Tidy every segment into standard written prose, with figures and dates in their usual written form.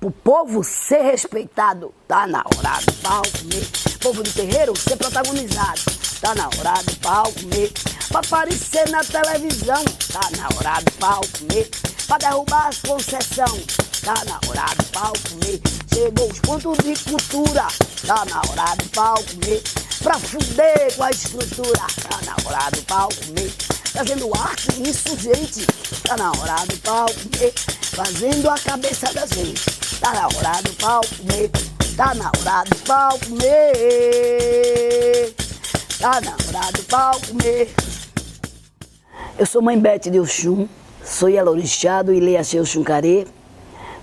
pro povo ser respeitado. Tá na hora do pau comer. Povo do terreiro ser protagonizado. Tá na hora do pau comer. Pra aparecer na televisão. Tá na hora do pau comer. Pra derrubar as concessões. Tá na hora do pau comer. Chegou os pontos de cultura. Tá na hora do pau comer. Pra fuder com a estrutura. Tá na hora do pau comer. Fazendo arte, isso, gente. Tá na hora do pau comer. Fazendo a cabeça da gente. Tá na hora do pau comer. Tá na hora do pau comer. Tá na hora do pau comer. Eu sou Mãe Bete de Oxum. Sou Yalorixá do Ileaxê Oxum-Carê,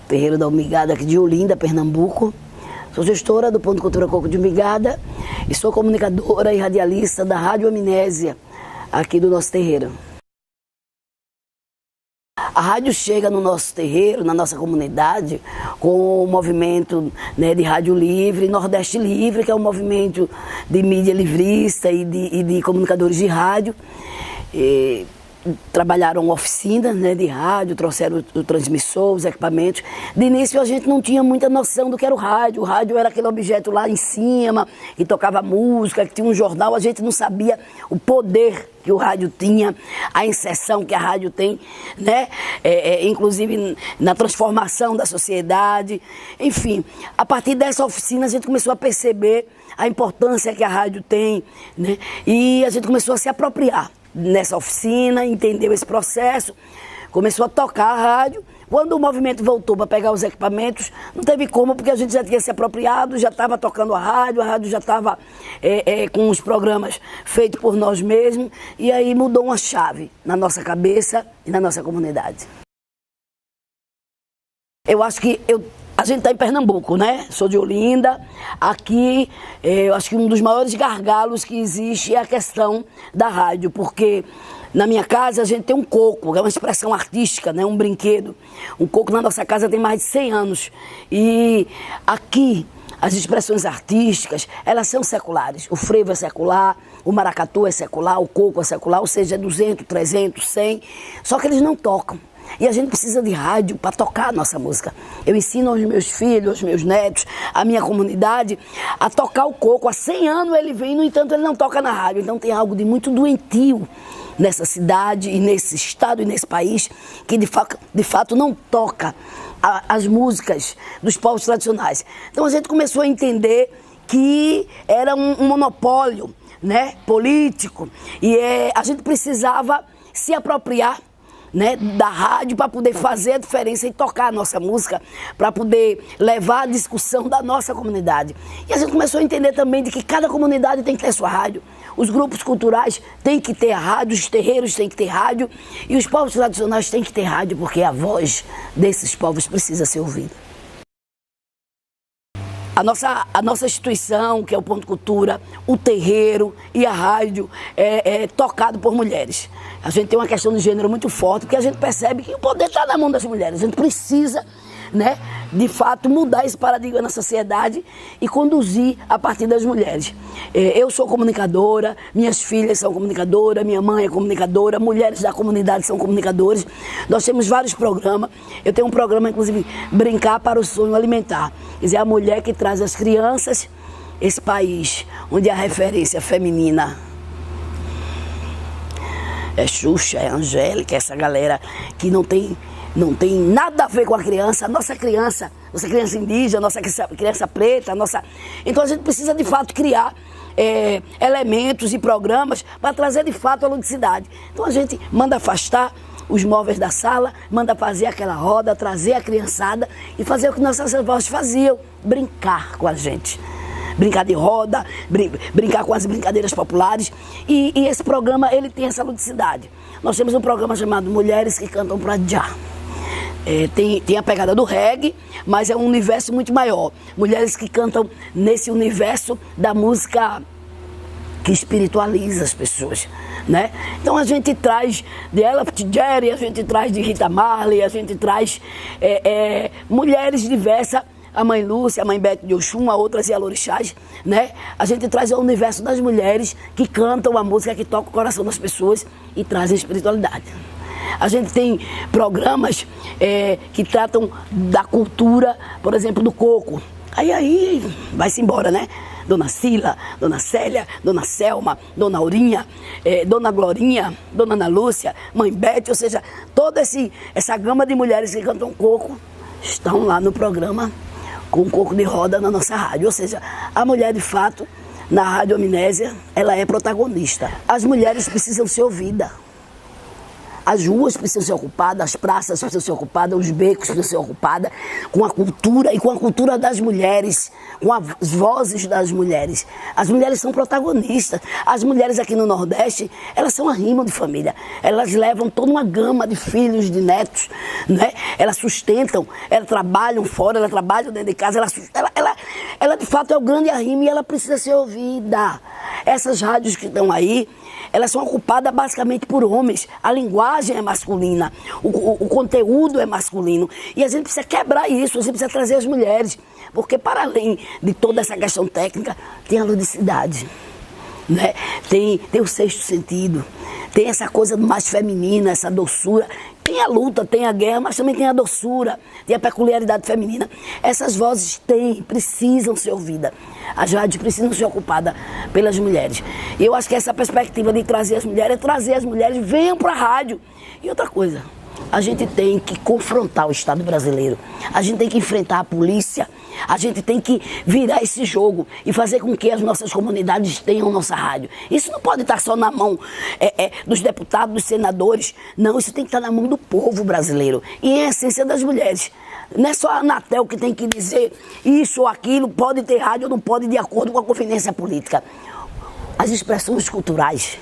terreiro da Umigada aqui de Olinda, Pernambuco. Sou gestora do Ponto Cultura Coco de Umigada e sou comunicadora e radialista da Rádio Amnésia, aqui do nosso terreiro. A rádio chega no nosso terreiro, na nossa comunidade, com o movimento, né, de Rádio Livre, Nordeste Livre, que é um movimento de mídia livrista e de comunicadores de rádio. Trabalharam oficinas, né, de rádio, trouxeram o transmissor, os equipamentos. De início a gente não tinha muita noção do que era o rádio. O rádio era aquele objeto lá em cima, que tocava música, que tinha um jornal. A gente não sabia o poder que o rádio tinha, a inserção que a rádio tem, né? Inclusive na transformação da sociedade. Enfim, a partir dessa oficina a gente começou a perceber a importância que a rádio tem, né? E a gente começou a se apropriar nessa oficina, entendeu esse processo, começou a tocar a rádio. Quando o movimento voltou para pegar os equipamentos, não teve como, porque a gente já tinha se apropriado, já estava tocando a rádio já estava com os programas feitos por nós mesmos, e aí mudou uma chave na nossa cabeça e na nossa comunidade. Eu acho que a gente está em Pernambuco, né? Sou de Olinda. Aqui, eu acho que um dos maiores gargalos que existe é a questão da rádio, porque na minha casa a gente tem um coco, é uma expressão artística, né? Um brinquedo. Um coco na nossa casa tem mais de 100 anos. E aqui, as expressões artísticas, elas são seculares. O frevo é secular, o maracatu é secular, o coco é secular, ou seja, é 200, 300, 100. Só que eles não tocam. E a gente precisa de rádio para tocar a nossa música. Eu ensino aos meus filhos, aos meus netos, à minha comunidade, a tocar o coco. Há 100 anos ele vem, no entanto, ele não toca na rádio. Então tem algo de muito doentio nessa cidade e nesse estado e nesse país que de fato não toca as músicas dos povos tradicionais. Então a gente começou a entender que era um monopólio, né, político, e a gente precisava se apropriar, né, da rádio para poder fazer a diferença e tocar a nossa música, para poder levar a discussão da nossa comunidade. E a gente começou a entender também de que cada comunidade tem que ter sua rádio, os grupos culturais têm que ter a rádio, os terreiros têm que ter rádio e os povos tradicionais têm que ter rádio, porque a voz desses povos precisa ser ouvida. A nossa instituição, que é o Ponto Cultura, o terreiro e a rádio é tocado por mulheres. A gente tem uma questão de gênero muito forte, porque a gente percebe que o poder está na mão das mulheres. A gente precisa, né, de fato, mudar esse paradigma na sociedade e conduzir a partir das mulheres. Eu sou comunicadora, minhas filhas são comunicadoras, minha mãe é comunicadora, mulheres da comunidade são comunicadores. Nós temos vários programas. Eu tenho um programa, inclusive, Brincar para o Sonho Alimentar. Quer dizer, a mulher que traz as crianças, esse país onde a referência feminina é Xuxa, é Angélica, essa galera que não tem nada a ver com a criança, nossa criança indígena, nossa criança preta, Então a gente precisa de fato criar elementos e programas para trazer de fato a ludicidade. Então a gente manda afastar os móveis da sala, manda fazer aquela roda, trazer a criançada e fazer o que nossas avós faziam, brincar com a gente. Brincar de roda, brincar com as brincadeiras populares. E esse programa, ele tem essa ludicidade. Nós temos um programa chamado Mulheres que Cantam Pra Já. Tem a pegada do reggae, mas é um universo muito maior. Mulheres que cantam nesse universo da música que espiritualiza as pessoas, né? Então a gente traz de Ella Fitzgerald, a gente traz de Rita Marley, a gente traz mulheres diversas, a mãe Lúcia, a mãe Bete de Oxum, a outras Yalorixás, né? A gente traz o universo das mulheres que cantam a música, que toca o coração das pessoas e trazem espiritualidade. A gente tem programas que tratam da cultura, por exemplo, do coco. Aí vai-se embora, né? Dona Cila, Dona Célia, Dona Selma, Dona Aurinha, Dona Glorinha, Dona Ana Lúcia, Mãe Bete, ou seja, toda essa gama de mulheres que cantam coco estão lá no programa com coco de roda na nossa rádio. Ou seja, a mulher de fato, na Rádio Amnésia, ela é protagonista. As mulheres precisam ser ouvidas. As ruas precisam ser ocupadas, as praças precisam ser ocupadas, os becos precisam ser ocupados com a cultura e com a cultura das mulheres, com as vozes das mulheres. As mulheres são protagonistas. As mulheres aqui no Nordeste, elas são arrimo de família. Elas levam toda uma gama de filhos, de netos, né? Elas sustentam, elas trabalham fora, elas trabalham dentro de casa. Ela de fato é o grande arrimo e ela precisa ser ouvida. Essas rádios que estão aí, elas são ocupadas basicamente por homens. A linguagem é masculina, o conteúdo é masculino. E a gente precisa quebrar isso, a gente precisa trazer as mulheres. Porque para além de toda essa questão técnica, tem a ludicidade, né? Tem o sexto sentido, tem essa coisa mais feminina, essa doçura. Tem a luta, tem a guerra, mas também tem a doçura, tem a peculiaridade feminina. Essas vozes precisam ser ouvidas. As rádios precisam ser ocupadas pelas mulheres. E eu acho que essa perspectiva de trazer as mulheres é trazer as mulheres, venham para a rádio. E outra coisa, a gente tem que confrontar o Estado brasileiro. A gente tem que enfrentar a polícia. A gente tem que virar esse jogo e fazer com que as nossas comunidades tenham nossa rádio. Isso não pode estar só na mão dos deputados, dos senadores. Não, isso tem que estar na mão do povo brasileiro. E em essência das mulheres. Não é só a Anatel que tem que dizer isso ou aquilo, pode ter rádio ou não pode, de acordo com a conveniência política. As expressões culturais,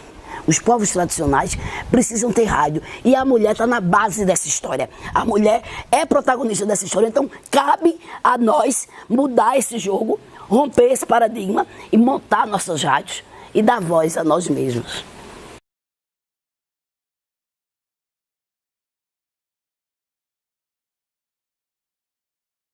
os povos tradicionais precisam ter rádio. E a mulher está na base dessa história. A mulher é protagonista dessa história. Então, cabe a nós mudar esse jogo, romper esse paradigma e montar nossas rádios e dar voz a nós mesmos.